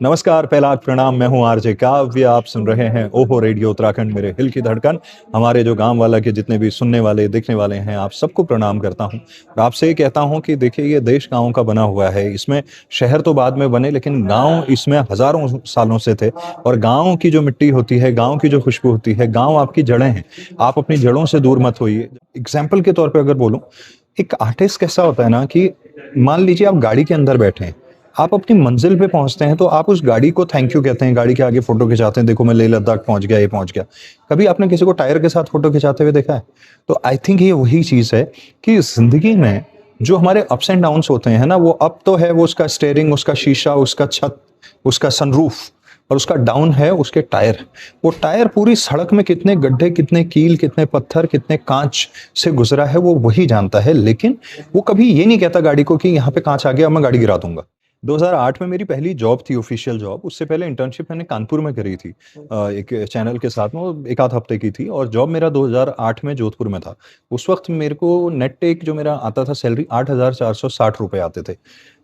नमस्कार, पहला प्रणाम। मैं हूं आरजे काव्य। आप सुन रहे हैं ओहो रेडियो उत्तराखंड, मेरे दिल की धड़कन। हमारे जो गांव वाला के जितने भी सुनने वाले देखने वाले हैं, आप सबको प्रणाम करता हूं और आपसे ये कहता हूं कि देखिए, ये देश गांव का बना हुआ है। इसमें शहर तो बाद में बने, लेकिन गांव इसमें हजारों सालों से थे। और गांव की जो मिट्टी होती है, गांव की जो खुशबू होती है, गांव आपकी जड़ें हैं। आप अपनी जड़ों से दूर मत होइए। एग्जाम्पल के तौर पर अगर बोलूं, एक आर्टिस्ट कैसा होता है ना, कि मान लीजिए आप गाड़ी के अंदर बैठे हैं, आप अपनी मंजिल पे पहुंचते हैं तो आप उस गाड़ी को थैंक यू कहते हैं, गाड़ी के आगे फोटो खिंचाते हैं, देखो मैं लेह लद्दाख पहुंच गया, ये पहुंच गया। कभी आपने किसी को टायर के साथ फोटो खिंचाते हुए देखा है? तो आई थिंक ये वही चीज है कि जिंदगी में जो हमारे अप्स एंड डाउन्स होते हैं ना, वो अप तो है वो उसका स्टेयरिंग, उसका शीशा, उसका छत, उसका सनरूफ, और उसका डाउन है उसके टायर। वो टायर पूरी सड़क में कितने गड्ढे, कितने कील, कितने पत्थर, कितने कांच से गुजरा है, वो वही जानता है। लेकिन वो कभी ये नहीं कहता गाड़ी को कि यहाँ पे कांच आ गया, अब मैं गाड़ी गिरा दूंगा। 2008 में मेरी पहली जॉब थी, ऑफिशियल जॉब। उससे पहले इंटर्नशिप मैंने कानपुर में करी थी, एक चैनल के साथ में, वो एक आध हफ्ते की थी। और जॉब मेरा 2008 में जोधपुर में था। उस वक्त मेरे को नेट टेक जो मेरा आता था सैलरी, 8,460 रुपये आते थे।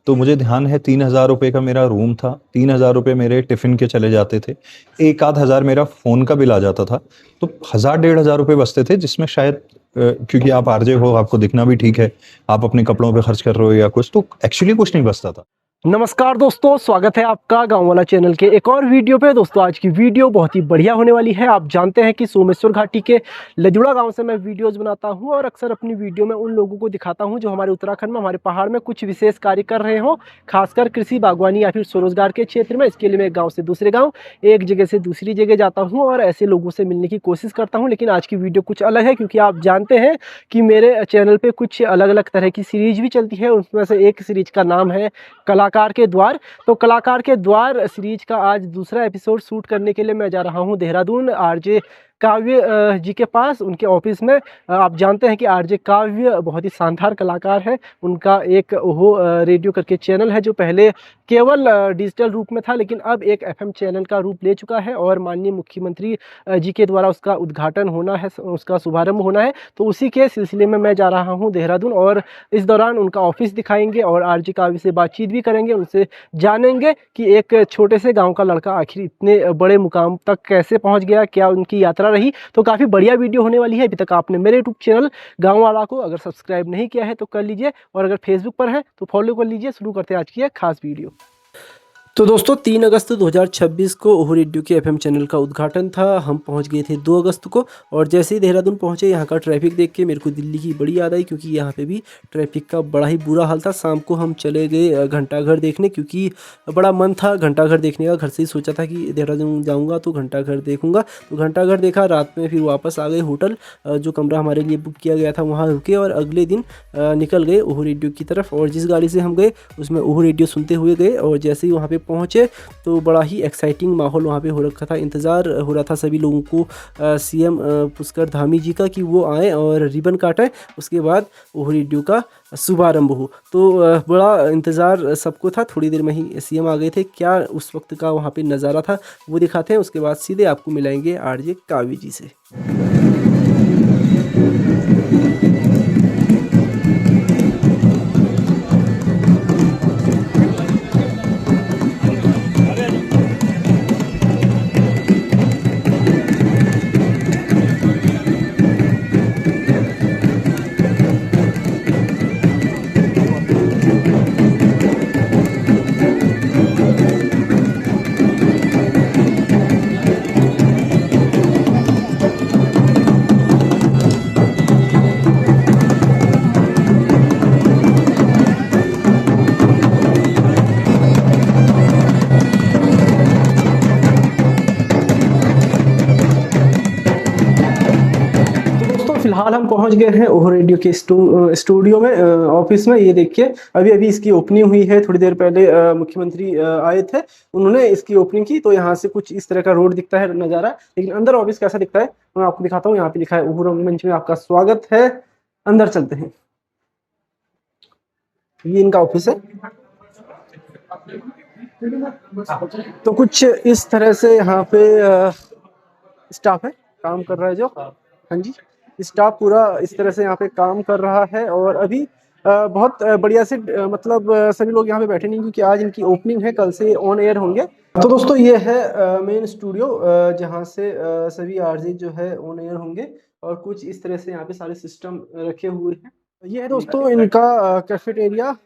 तो मुझे ध्यान है 3,000 रुपये का मेरा रूम था, 3,000 रुपये मेरे टिफिन के चले जाते थे, एक आध हजार मेरा फोन का बिल आ जाता था। तो 1,000 1,500 रुपये बचते थे, जिसमें शायद क्योंकि आप आरजे हो, आपको दिखना भी ठीक है, आप अपने कपड़ों पे खर्च कर रहे हो या कुछ, तो एक्चुअली कुछ नहीं बचता था। नमस्कार दोस्तों, स्वागत है आपका गांव वाला चैनल के एक और वीडियो पे। दोस्तों आज की वीडियो बहुत ही बढ़िया होने वाली है। आप जानते हैं कि सोमेश्वर घाटी के लजुड़ा गांव से मैं वीडियोस बनाता हूं और अक्सर अपनी वीडियो में उन लोगों को दिखाता हूं जो हमारे उत्तराखंड में, हमारे पहाड़ में कुछ विशेष कार्य कर रहे हो, खासकर कृषि, बागवानी या फिर स्वरोजगार के क्षेत्र में। इसके लिए मैं एक गाँव से दूसरे गाँव, एक जगह से दूसरी जगह जाता हूँ और ऐसे लोगों से मिलने की कोशिश करता हूँ। लेकिन आज की वीडियो कुछ अलग है, क्योंकि आप जानते हैं कि मेरे चैनल पर कुछ अलग अलग तरह की सीरीज भी चलती है। उसमें से एक सीरीज का नाम है कलाकार के द्वार। तो कलाकार के द्वार सीरीज का आज दूसरा एपिसोड शूट करने के लिए मैं जा रहा हूं देहरादून, आरजे काव्य जी के पास, उनके ऑफिस में। आप जानते हैं कि आरजे काव्य बहुत ही शानदार कलाकार है। उनका एक ओहो रेडियो करके चैनल है, जो पहले केवल डिजिटल रूप में था, लेकिन अब एक एफएम चैनल का रूप ले चुका है और माननीय मुख्यमंत्री जी के द्वारा उसका उद्घाटन होना है, उसका शुभारंभ होना है। तो उसी के सिलसिले में मैं जा रहा हूँ देहरादून और इस दौरान उनका ऑफिस दिखाएंगे और आरजे काव्य से बातचीत भी करेंगे, उनसे जानेंगे कि एक छोटे से गाँव का लड़का आखिर इतने बड़े मुकाम तक कैसे पहुँच गया, क्या उनकी यात्रा रही। तो काफ़ी बढ़िया वीडियो होने वाली है। अभी तक आपने मेरे यूट्यूब चैनल गाँव वाला को अगर सब्सक्राइब नहीं किया है तो कर लीजिए, और अगर फेसबुक पर है तो फॉलो कर लीजिए। शुरू करते हैं आज की एक खास वीडियो। तो दोस्तों 3 अगस्त 2026 को ओहो रेडियो के एफएम चैनल का उद्घाटन था। हम पहुंच गए थे 2 अगस्त को, और जैसे ही देहरादून पहुंचे, यहाँ का ट्रैफिक देख के मेरे को दिल्ली की बड़ी याद आई, क्योंकि यहाँ पे भी ट्रैफिक का बड़ा ही बुरा हाल था। शाम को हम चले गए घंटाघर देखने, क्योंकि बड़ा मन था घंटाघर देखने का। घर से ही सोचा था कि देहरादून जाऊँगा तो घंटाघर देखूँगा, तो घंटाघर देखा। रात में फिर वापस आ गए होटल, जो कमरा हमारे लिए बुक किया गया था वहाँ रुके, और अगले दिन निकल गए ओहो रेडियो की तरफ। और जिस गाड़ी से हम गए उसमें ओहो रेडियो सुनते हुए गए, और जैसे ही वहाँ पे पहुँचे तो बड़ा ही एक्साइटिंग माहौल वहाँ पे हो रखा था। इंतज़ार हो रहा था सभी लोगों को सीएम पुष्कर धामी जी का, कि वो आए और रिबन काटें, उसके बाद ओहो रेडियो का शुभारंभ हो। तो बड़ा इंतज़ार सबको था। थोड़ी देर में ही सीएम आ गए थे। क्या उस वक्त का वहाँ पे नज़ारा था वो दिखाते हैं, उसके बाद सीधे आपको मिलाएंगे आरजे काव्य जी से। फिलहाल हम पहुंच गए हैं ओहो रेडियो के स्टूडियो में, ऑफिस में। ये देखिए, अभी अभी इसकी ओपनिंग हुई है। थोड़ी देर पहले मुख्यमंत्री आए थे, उन्होंने इसकी ओपनिंग की। तो यहाँ से कुछ इस तरह का रोड दिखता है नज़ारा, लेकिन अंदर ऑफिस कैसा दिखता है मैं आपको दिखाता हूँ। यहाँ पे लिखा है ओहो रंगमंच में आपका स्वागत है। अंदर चलते हैं, ये इनका ऑफिस है। तो कुछ इस तरह से यहाँ पे स्टाफ है, काम कर रहा है जो। हाँ जी, स्टाफ पूरा इस तरह से यहाँ पे काम कर रहा है। और अभी बहुत बढ़िया से मतलब सभी लोग यहाँ पे बैठे नहीं क्योंकि आज इनकी ओपनिंग है, कल से ऑन एयर होंगे। तो दोस्तों ये है मेन स्टूडियो जहाँ से सभी आरजे जो है ऑन एयर होंगे और कुछ इस तरह से यहाँ पे सारे सिस्टम रखे हुए हैं। ये है दोस्तों इनका कैफेटेरिया,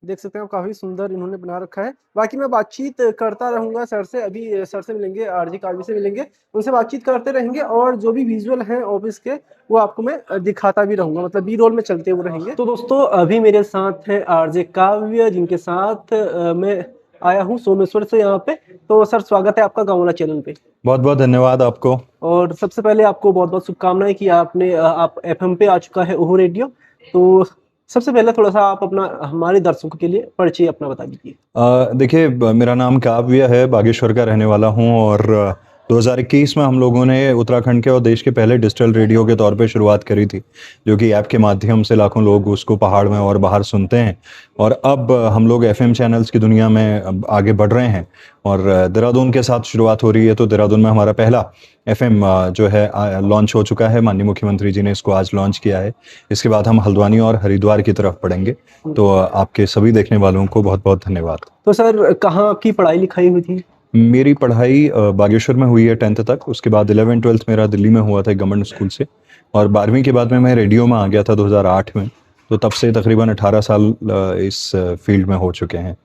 देख सकते हैं आप, काफी सुंदर इन्होंने बना रखा है। बाकी मैं बातचीत करता रहूंगा सर से, अभी सर से मिलेंगे, आरजी कालवी से मिलेंगे, उनसे बातचीत करते रहेंगे और जो भी विजुअल हैं ऑफिस के वो आपको मैं दिखाता भी रहूंगा, मतलब बी रोल में चलते हुए रहेंगे। तो दोस्तों अभी मेरे साथ है आरजे काव्य, जिनके साथ मैं आया हूँ सोमेश्वर से यहाँ पे। तो सर स्वागत है आपका गाँव वाला चैनल पे। बहुत बहुत धन्यवाद आपको। और सबसे पहले आपको बहुत बहुत शुभकामनाएं कि आपने आप एफएम पे आ चुका है ओहो रेडियो। तो सबसे पहले थोड़ा सा आप अपना हमारे दर्शकों के लिए परिचय अपना बता दीजिए। देखिए, मेरा नाम काव्य है, बागेश्वर का रहने वाला हूँ और 2021 में हम लोगों ने उत्तराखंड के और देश के पहले डिजिटल रेडियो के तौर पे शुरुआत करी थी, जो कि ऐप के माध्यम से लाखों लोग उसको पहाड़ में और बाहर सुनते हैं। और अब हम लोग एफएम चैनल्स की दुनिया में अब आगे बढ़ रहे हैं और देहरादून के साथ शुरुआत हो रही है। तो देहरादून में हमारा पहला एफएम जो है लॉन्च हो चुका है, माननीय मुख्यमंत्री जी ने इसको आज लॉन्च किया है। इसके बाद हम हल्द्वानी और हरिद्वार की तरफ बढ़ेंगे। तो आपके सभी देखने वालों को बहुत बहुत धन्यवाद। तो सर कहाँ आपकी पढ़ाई लिखाई हुई थी? मेरी पढ़ाई बागेश्वर में हुई है 10th तक। उसके बाद 11th-12th मेरा दिल्ली में हुआ था गवर्नमेंट स्कूल से, और 12वीं के बाद में मैं रेडियो में आ गया था 2008 में। तो तब से तकरीबन 18 साल इस फील्ड में हो चुके हैं।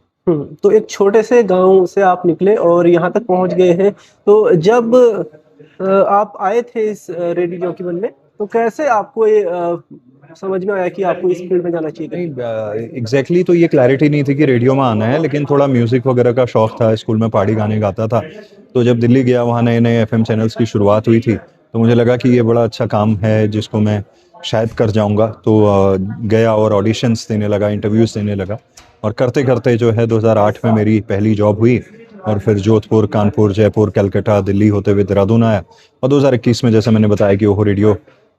तो एक छोटे से गांव से आप निकले और यहाँ तक पहुँच गए हैं। तो जब आप आए थे इस रेडियो जॉकी बनने, तो कैसे आपको ये समझ में आया कि आपको इस फील्ड में जाना चाहिए? नहीं, एग्जैक्टली तो ये क्लैरिटी नहीं थी कि रेडियो में आना है, लेकिन थोड़ा म्यूजिक वगैरह का शौक था, स्कूल में पहाड़ी गाने गाता था। तो जब दिल्ली गया, वहाँ नए नए एफएम चैनल्स की शुरुआत हुई थी, तो मुझे लगा कि ये बड़ा अच्छा काम है जिसको मैं शायद कर जाऊंगा। तो गया और ऑडिशंस देने लगा, इंटरव्यूज देने लगा, और करते करते जो है 2008 में मेरी पहली जॉब हुई। और फिर जोधपुर, कानपुर, जयपुर, कलकत्ता, दिल्ली होते हुए देहरादून आया। और 2021 में जैसे मैंने बताया कि ओहो रेडियो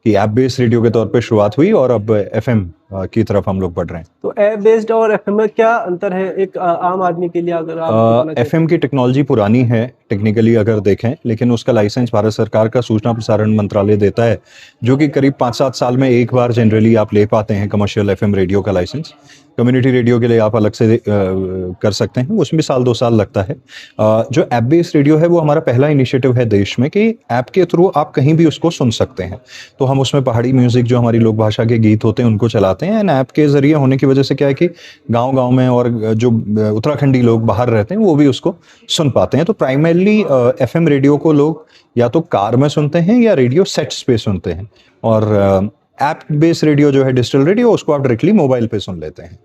की ऐप बेस्ड रेडियो के तौर पे शुरुआत हुई, और अब एफएम की तरफ हम लोग बढ़ रहे हैं। तो ऐप बेस्ड और एफएम में क्या अंतर है एक आम आदमी के लिए, अगर आप एफएम की टेक्नोलॉजी पुरानी है टेक्निकली अगर देखें, लेकिन उसका लाइसेंस भारत सरकार का सूचना प्रसारण मंत्रालय देता है, जो कि करीब 5-7 साल में एक बार जनरली आप ले पाते हैं कमर्शियल एफएम रेडियो का लाइसेंस। कम्युनिटी रेडियो के लिए आप अलग से कर सकते हैं, उसमें 1-2 साल लगता है। जो ऐप बेस्ड रेडियो है वो हमारा पहला इनिशिएटिव है देश में कि ऐप के थ्रू आप कहीं भी उसको सुन सकते हैं। तो हम उसमें पहाड़ी म्यूजिक, जो हमारी लोक भाषा के गीत होते हैं, उनको चलाते हैं। एंड ऐप के जरिए होने की वजह से क्या है कि गांव-गांव में और जो उत्तराखंडी लोग बाहर रहते हैं वो भी उसको सुन पाते हैं। तो प्राइमरली एफएम रेडियो को लोग या तो कार में सुनते हैं या रेडियो सेट्स पे सुनते हैं, और ऐप बेस्ड रेडियो जो है डिजिटल रेडियो, उसको आप डायरेक्टली मोबाइल पे सुन लेते हैं।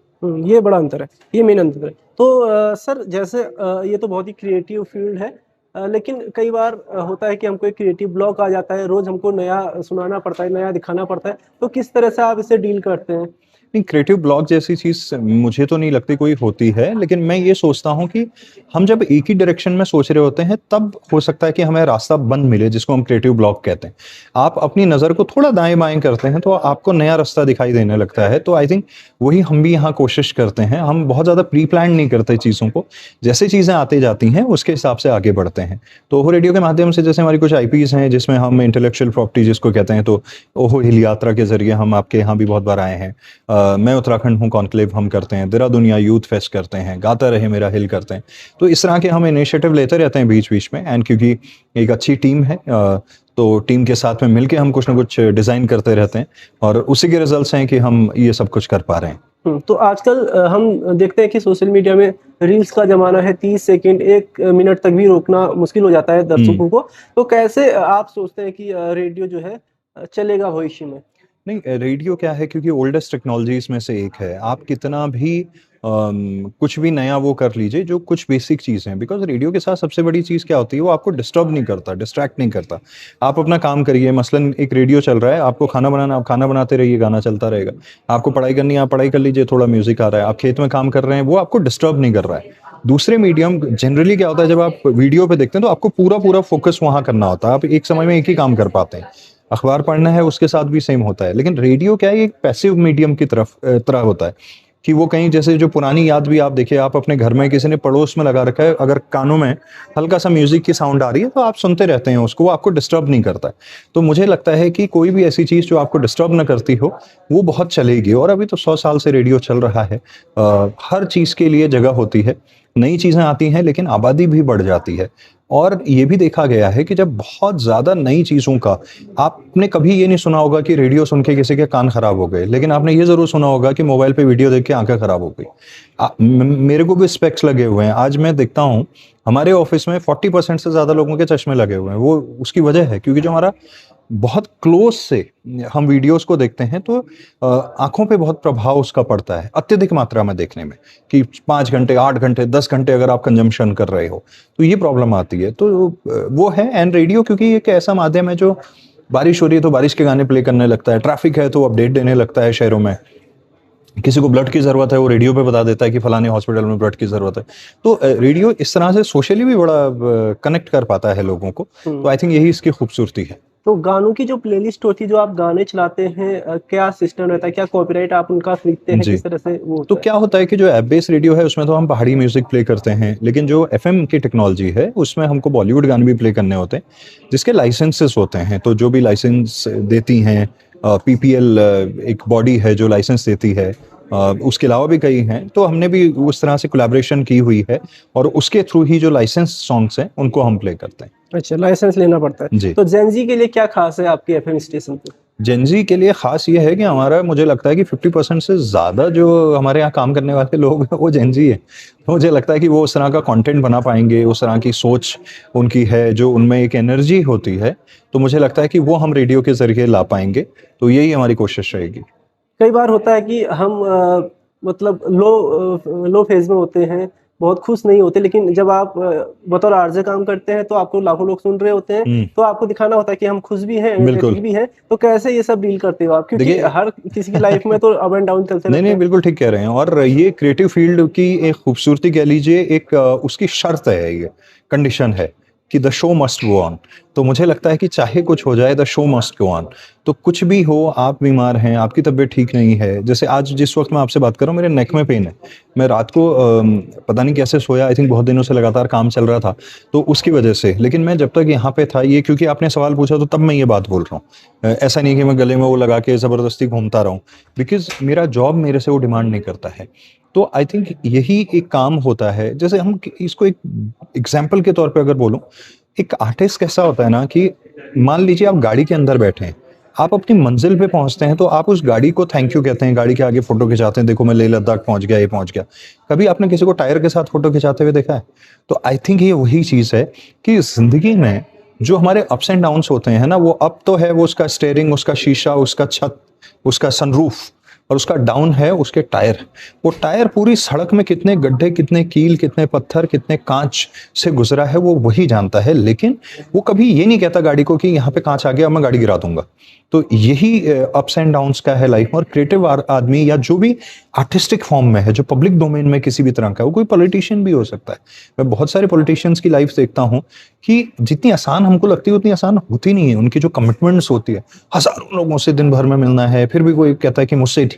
ये बड़ा अंतर है, ये मेन अंतर है। तो सर जैसे ये तो बहुत ही क्रिएटिव फील्ड है, लेकिन कई बार होता है कि हमको एक क्रिएटिव ब्लॉक आ जाता है, रोज हमको नया सुनाना पड़ता है, नया दिखाना पड़ता है। तो किस तरह से आप इसे डील करते हैं? नहीं, क्रिएटिव ब्लॉक जैसी चीज मुझे तो नहीं लगती कोई होती है, लेकिन मैं ये सोचता हूँ कि हम जब एक ही डायरेक्शन में सोच रहे होते हैं तब हो सकता है कि हमें रास्ता बंद मिले, जिसको हम क्रिएटिव ब्लॉक कहते हैं। आप अपनी नज़र को थोड़ा दाएं बाएं करते हैं तो आपको नया रास्ता दिखाई देने लगता है। तो आई थिंक वही हम भी यहाँ कोशिश करते हैं। हम बहुत ज़्यादा प्री प्लान नहीं करते चीज़ों को, जैसे चीज़ें आती जाती हैं उसके हिसाब से आगे बढ़ते हैं। तो ओहो रेडियो के माध्यम से जैसे हमारी कुछ आईपीज हैं जिसमें हम इंटेलेक्चुअल प्रॉपर्टी जिसको कहते हैं, तो ओहो हिल यात्रा के जरिए हम आपके यहाँ भी बहुत बार आए हैं। मैं उत्तराखंड हूँ, कॉन्क्लेव हम करते हैं, देहरादून यूथ फेस्ट करते हैं, गाता रहे मेरा हिल करते हैं। तो इस तरह के हम इनिशिएटिव लेते रहते हैं बीच बीच में। एंड क्योंकि एक अच्छी टीम है, तो टीम के साथ में मिलके हम कुछ ना कुछ डिज़ाइन करते रहते हैं, और उसी के रिजल्ट्स हैं कि हम ये सब कुछ कर पा रहे हैं। तो आजकल हम देखते हैं कि सोशल मीडिया में रील्स का जमाना है, 30 सेकंड 1 मिनट तक भी रोकना मुश्किल हो जाता है दर्शकों को। तो कैसे आप सोचते हैं कि रेडियो जो है चलेगा भविष्य में? नहीं, रेडियो क्या है, क्योंकि ओल्डेस्ट टेक्नोलॉजीज में से एक है। आप कितना भी कुछ भी नया वो कर लीजिए, जो कुछ बेसिक चीज़ हैं, बिकॉज रेडियो के साथ सबसे बड़ी चीज़ क्या होती है, वो आपको डिस्टर्ब नहीं करता, डिस्ट्रैक्ट नहीं करता। आप अपना काम करिए, मसलन एक रेडियो चल रहा है, आपको खाना बनाना, आप खाना बनाते रहिए, गाना चलता रहेगा। आपको पढ़ाई करनी है, आप पढ़ाई कर लीजिए, थोड़ा म्यूजिक आ रहा है। आप खेत में काम कर रहे हैं, वो आपको डिस्टर्ब नहीं कर रहा है। दूसरे मीडियम जनरली क्या होता है, जब आप वीडियो पे देखते हैं तो आपको पूरा पूरा फोकस वहाँ करना होता है, आप एक समय में एक ही काम कर पाते हैं। अखबार पढ़ना है, उसके साथ भी सेम होता है। लेकिन रेडियो क्या है, एक पैसिव मीडियम की तरह होता है। कि वो कहीं जैसे जो पुरानी याद भी आप देखिए, आप अपने घर में किसी ने पड़ोस में लगा रखा है, अगर कानों में हल्का सा म्यूजिक की साउंड आ रही है तो आप सुनते रहते हैं उसको, वो आपको डिस्टर्ब नहीं करता है। तो मुझे लगता है कि कोई भी ऐसी चीज़ जो आपको डिस्टर्ब ना करती हो वो बहुत चलेगी। और अभी तो 100 साल से रेडियो चल रहा है। हर चीज़ के लिए जगह होती है, नई चीज़ें आती हैं लेकिन आबादी भी बढ़ जाती है। और ये भी देखा गया है कि जब बहुत ज़्यादा नई चीज़ों का, आपने कभी ये नहीं सुना होगा कि रेडियो सुन के किसी के कान खराब हो गए, लेकिन आपने ये ज़रूर सुना होगा कि मोबाइल पे वीडियो देख के आंखें खराब हो गई। मेरे को भी स्पेक्स लगे हुए हैं। आज मैं देखता हूँ हमारे ऑफिस में 40% से ज़्यादा लोगों के चश्मे लगे हुए हैं। वो उसकी वजह है क्योंकि जो हमारा बहुत क्लोज से हम वीडियोस को देखते हैं तो आंखों पे बहुत प्रभाव उसका पड़ता है अत्यधिक मात्रा में देखने में, कि 5 घंटे 8 घंटे 10 घंटे अगर आप कंजम्पशन कर रहे हो तो ये प्रॉब्लम आती है। तो वो है। एंड रेडियो क्योंकि एक ऐसा माध्यम है जो, बारिश हो रही है तो बारिश के गाने प्ले करने लगता है, ट्रैफिक है तो अपडेट देने लगता है शहरों में, किसी को ब्लड की जरूरत है वो रेडियो पे बता देता है कि फलाने हॉस्पिटल में ब्लड की जरूरत है। तो रेडियो इस तरह से सोशली भी बड़ा कनेक्ट कर पाता है लोगों को। तो आई थिंक यही इसकी खूबसूरती है। तो गानों की जो प्लेलिस्ट होती है, जो आप गाने चलाते हैं, क्या सिस्टम रहता है? क्या कॉपीराइट आप उनका खरीदते हैं? जी। किस तरह से वो तो होता है? क्या होता है कि जो ऐप बेस्ड रेडियो है उसमें तो हम पहाड़ी म्यूजिक प्ले करते हैं, लेकिन जो एफएम की टेक्नोलॉजी है उसमें हमको बॉलीवुड गाने भी प्ले करने होते हैं जिसके लाइसेंसेस होते हैं। तो जो भी लाइसेंस देती हैं, पीपीएल एक बॉडी है जो लाइसेंस देती है, उसके अलावा भी कई हैं, तो हमने भी उस तरह से कोलैबोरेशन की हुई है और उसके थ्रू ही जो लाइसेंस सॉन्ग्स हैं उनको हम प्ले करते हैं। अच्छा, लाइसेंस लेना पड़ता है। जी। तो जेनजी के लिए क्या खास है आपके एफएम स्टेशन पे? जेनजी के लिए खास ये है कि हमारा, मुझे लगता है कि 50% से ज़्यादा जो हमारे यहाँ काम करने वाले लोग हैं वो जेनजी है। तो मुझे लगता है कि वो उस तरह का कंटेंट बना पाएंगे, उस तरह की सोच उनकी है, जो उनमें एक एनर्जी होती है, तो मुझे लगता है कि वो हम रेडियो के ज़रिए ला पाएंगे। तो यही हमारी कोशिश रहेगी। कई बार होता है कि हम मतलब लो फेज में होते हैं, बहुत खुश नहीं होते, लेकिन जब आप बतौर आरजे काम करते हैं तो आपको लाखों लोग सुन रहे होते हैं, तो आपको दिखाना होता है कि हम खुश भी हैं, बिल्कुल। एनर्जेटिक भी हैं। तो कैसे ये सब डील करते हो आप? क्योंकि देखिए, हर किसी की लाइफ में तो अप एंड डाउन चलते नहीं रहते नहीं हैं। बिल्कुल ठीक कह रहे हैं। और ये क्रिएटिव फील्ड की एक खूबसूरती कह लीजिए, एक उसकी शर्त है, ये कंडीशन है कि the show must go on. तो मुझे लगता है कि चाहे कुछ हो जाए, the show must go on. तो कुछ भी हो, आप बीमार हैं, आपकी तबीयत ठीक नहीं है, जैसे आज जिस वक्त मैं आपसे बात कर रहा हूँ मेरे नेक में पेन है, मैं रात को पता नहीं कैसे सोया, आई थिंक बहुत दिनों से लगातार काम चल रहा था तो उसकी वजह से। लेकिन मैं जब तक यहाँ पे था, ये क्योंकि आपने सवाल पूछा तो तब मैं ये बात बोल रहा हूँ। ऐसा नहीं कि मैं गले में वो लगा के ज़बरदस्ती घूमता रहूँ, बिकॉज मेरा जॉब मेरे से वो डिमांड नहीं करता है। तो आई थिंक यही एक काम होता है। जैसे हम इसको एक एग्जाम्पल के तौर पे अगर बोलूं, एक आर्टिस्ट कैसा होता है ना, कि मान लीजिए आप गाड़ी के अंदर बैठे हैं, आप अपनी मंजिल पे पहुंचते हैं तो आप उस गाड़ी को थैंक यू कहते हैं, गाड़ी के आगे फोटो खिंचाते हैं, देखो मैं लेह लद्दाख पहुंच गया, ये पहुंच गया। कभी आपने किसी को टायर के साथ फोटो खिंचाते हुए देखा है? तो आई थिंक ये वही चीज है कि जिंदगी में जो हमारे अप्स एंड डाउन्स होते हैं ना, वो अप तो है वो उसका स्टेयरिंग, उसका शीशा, उसका छत, उसका सनरूफ, और उसका डाउन है उसके टायर। वो टायर पूरी सड़क में कितने गड्ढे, कितने कील, कितने पत्थर, कितने कांच से गुजरा है वो वही जानता है। लेकिन वो कभी ये नहीं कहता गाड़ी को कि यहाँ पे कांच आ गया, अब मैं गाड़ी गिरा दूंगा। तो यही अप्स एंड डाउन्स का है लाइफ में। और क्रिएटिव आदमी या जो भी आर्टिस्टिक फॉर्म में है, जो पब्लिक डोमेन में किसी भी तरह का, वो कोई पॉलिटिशियन भी हो सकता है। मैं बहुत सारे पॉलिटिशियंस की लाइफ देखता हूँ कि जितनी आसान हमको लगती है उतनी आसान होती नहीं है। उनकी जो कमिटमेंट्स होती है, हजारों लोगों से दिन भर में मिलना है, फिर भी कोई कहता है कि मुझसे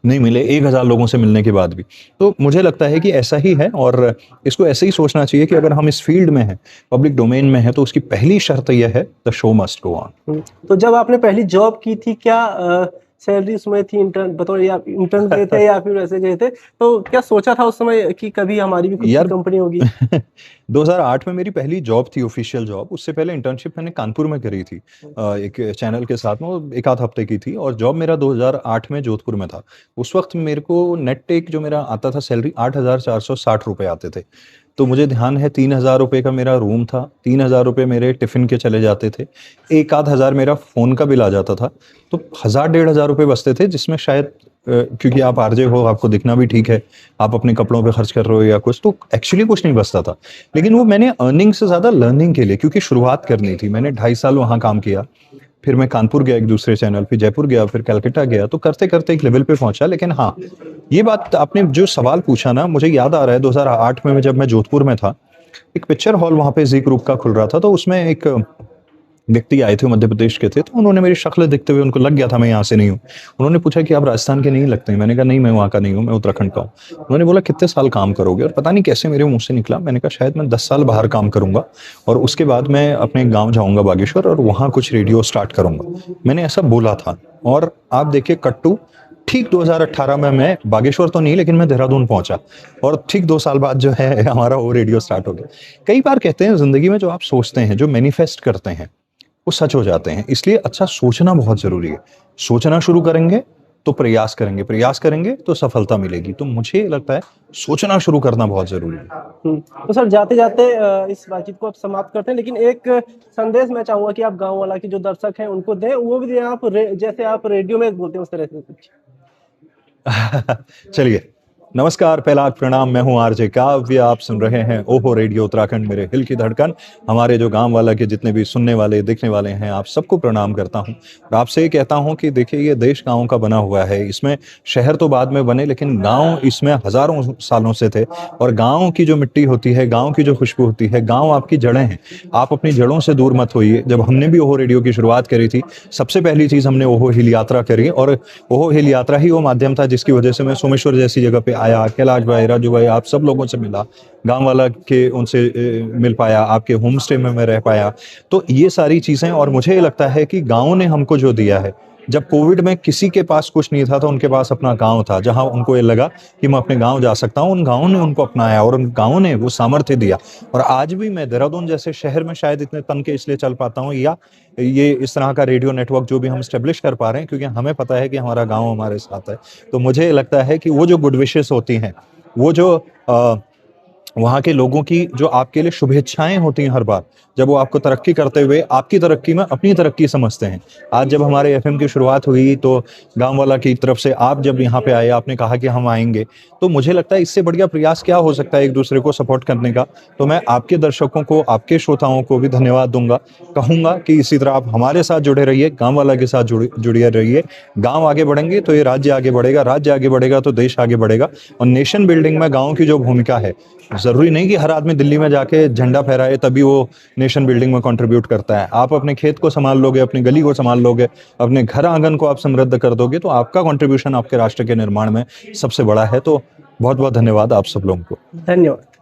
नहीं मिले 1000 लोगों से मिलने के बाद भी। तो मुझे लगता है कि ऐसा ही है और इसको ऐसे ही सोचना चाहिए कि अगर हम इस फील्ड में हैं, पब्लिक डोमेन में है, तो उसकी पहली शर्त यह है, the show must go on. तो जब आपने पहली जॉब की थी, क्या सैलरी उसमें थी? इंटर्न बतौर या इंटर्न गए थे या फिर वैसे गए थे? तो क्या सोचा था उस समय कि कभी हमारी भी खुद की यार कंपनी होगी? 2008 में मेरी पहली जॉब थी, ऑफिशियल जॉब। उससे पहले इंटर्नशिप मैंने कानपुर में करी थी, एक चैनल के साथ में, वो एक आध हफ्ते की थी। और जॉब मेरा 2008 में जोधपुर में था। उस वक्त मेरे को नेट टेक जो मेरा आता था सैलरी, 8,460 रुपए आते थे। तो मुझे ध्यान है 3,000 रुपये का मेरा रूम था, 3,000 रुपये मेरे टिफिन के चले जाते थे, एक आध हज़ार मेरा फ़ोन का बिल आ जाता था। तो 1,000 1,500 रुपये बचते थे, जिसमें शायद क्योंकि आप आरजे हो, आपको दिखना भी ठीक है, आप अपने कपड़ों पे खर्च कर रहे हो या कुछ, तो एक्चुअली कुछ नहीं बचता था। लेकिन वो मैंने अर्निंग से ज़्यादा लर्निंग के लिए, क्योंकि शुरुआत करनी थी। मैंने 2.5 साल वहाँ काम किया, फिर मैं कानपुर गया एक दूसरे चैनल, फिर जयपुर गया, फिर कलकत्ता गया, तो करते करते एक लेवल पे पहुंचा। लेकिन हाँ, ये बात आपने जो सवाल पूछा ना, मुझे याद आ रहा है 2008 में जब मैं जोधपुर में था, एक पिक्चर हॉल वहाँ पे जी ग्रुप का खुल रहा था, तो उसमें एक व्यक्ति आए थे, मध्य प्रदेश के थे, तो उन्होंने मेरी शक्ल देखते हुए उनको लग गया था मैं यहाँ से नहीं हूँ। उन्होंने पूछा कि आप राजस्थान के नहीं लगते हैं। मैंने कहा नहीं, मैं वहाँ का नहीं हूँ, मैं उत्तराखंड का हूँ। उन्होंने बोला कितने साल काम करोगे, और पता नहीं कैसे मेरे मुंह से निकला, मैंने कहा शायद मैं 10 साल बाहर काम करूंगा और उसके बाद मैं अपने गाँव जाऊंगा बागेश्वर और वहाँ कुछ रेडियो स्टार्ट करूंगा। मैंने ऐसा बोला था, और आप देखिए कट्टू ठीक 2018 में मैं बागेश्वर तो नहीं लेकिन मैं देहरादून पहुंचा, और ठीक 2 साल बाद जो है हमारा वो रेडियो स्टार्ट हो गया। कई बार कहते हैं जिंदगी में जो आप सोचते हैं, जो मैनिफेस्ट करते हैं, वो सच हो जाते हैं। इसलिए अच्छा सोचना बहुत जरूरी है। सोचना शुरू करेंगे तो प्रयास करेंगे, प्रयास करेंगे तो सफलता मिलेगी। तो मुझे लगता है सोचना शुरू करना बहुत जरूरी है। तो सर जाते जाते इस बातचीत को आप समाप्त करते हैं, लेकिन एक संदेश मैं चाहूंगा कि आप गांव वाला के जो दर्शक हैं उनको दें, वो भी दें आप जैसे आप रेडियो में बोलते हैं उस तरह से कुछ। चलिए, नमस्कार, पहला प्रणाम, मैं हूं आरजे काव्य। आप सुन रहे हैं ओहो रेडियो उत्तराखंड, मेरे दिल की धड़कन। हमारे जो गांव वाला के जितने भी सुनने वाले देखने वाले हैं, आप सबको प्रणाम करता हूं और आपसे ये कहता हूं कि देखिए ये देश गांव का बना हुआ है। इसमें शहर तो बाद में बने, लेकिन गांव इसमें हजारों सालों से थे। और गांव की जो मिट्टी होती है, गांव की जो खुशबू होती है, गांव आपकी जड़ें हैं। आप अपनी जड़ों से दूर मत होइए। जब हमने भी ओहो रेडियो की शुरुआत करी थी, सबसे पहली चीज हमने ओहो हिल यात्रा करी, और ओहो हिल यात्रा ही वो माध्यम था जिसकी वजह से मैं सोमेश्वर जैसी जगह पे आया, कैलाश भाई, राजू भाई, आप सब लोगों से मिला, गांव वाला के उनसे मिल पाया, आपके होम स्टे में मैं रह पाया। तो ये सारी चीजें, और मुझे लगता है कि गांव ने हमको जो दिया है, जब कोविड में किसी के पास कुछ नहीं था तो उनके पास अपना गांव था, जहां उनको ये लगा कि मैं अपने गांव जा सकता हूं। उन गांव ने उनको अपनाया और उन गांव ने वो सामर्थ्य दिया। और आज भी मैं देहरादून जैसे शहर में शायद इतने तन के इसलिए चल पाता हूं, या ये इस तरह का रेडियो नेटवर्क जो भी हम स्टेब्लिश कर पा रहे हैं, क्योंकि हमें पता है कि हमारा गांव हमारे साथ है। तो मुझे लगता है कि वो जो गुड विशेस होती हैं, वो जो वहाँ के लोगों की जो आपके लिए शुभेच्छाएं होती हैं हर बार, जब वो आपको तरक्की करते हुए आपकी तरक्की में अपनी तरक्की समझते हैं। आज जब हमारे एफएम की शुरुआत हुई तो गांव वाला की तरफ से आप जब यहाँ पे आए, आपने कहा कि हम आएंगे, तो मुझे लगता है इससे बढ़िया प्रयास क्या हो सकता है एक दूसरे को सपोर्ट करने का। तो मैं आपके दर्शकों को, आपके श्रोताओं को भी धन्यवाद दूंगा, कहूंगा कि इसी तरह आप हमारे साथ जुड़े रहिए, गाँव वाला के साथ जुड़े रहिए। गाँव आगे बढ़ेंगे तो ये राज्य आगे बढ़ेगा, राज्य आगे बढ़ेगा तो देश आगे बढ़ेगा। और नेशन बिल्डिंग में गाँव की जो भूमिका है, जरूरी नहीं कि हर आदमी दिल्ली में जाके झंडा फहराए तभी वो नेशन बिल्डिंग में कंट्रीब्यूट करता है। आप अपने खेत को संभाल लोगे, अपनी गली को संभाल लोगे, अपने घर आंगन को आप समृद्ध कर दोगे, तो आपका कंट्रीब्यूशन आपके राष्ट्र के निर्माण में सबसे बड़ा है। तो बहुत बहुत धन्यवाद आप सब लोगों को। धन्यवाद।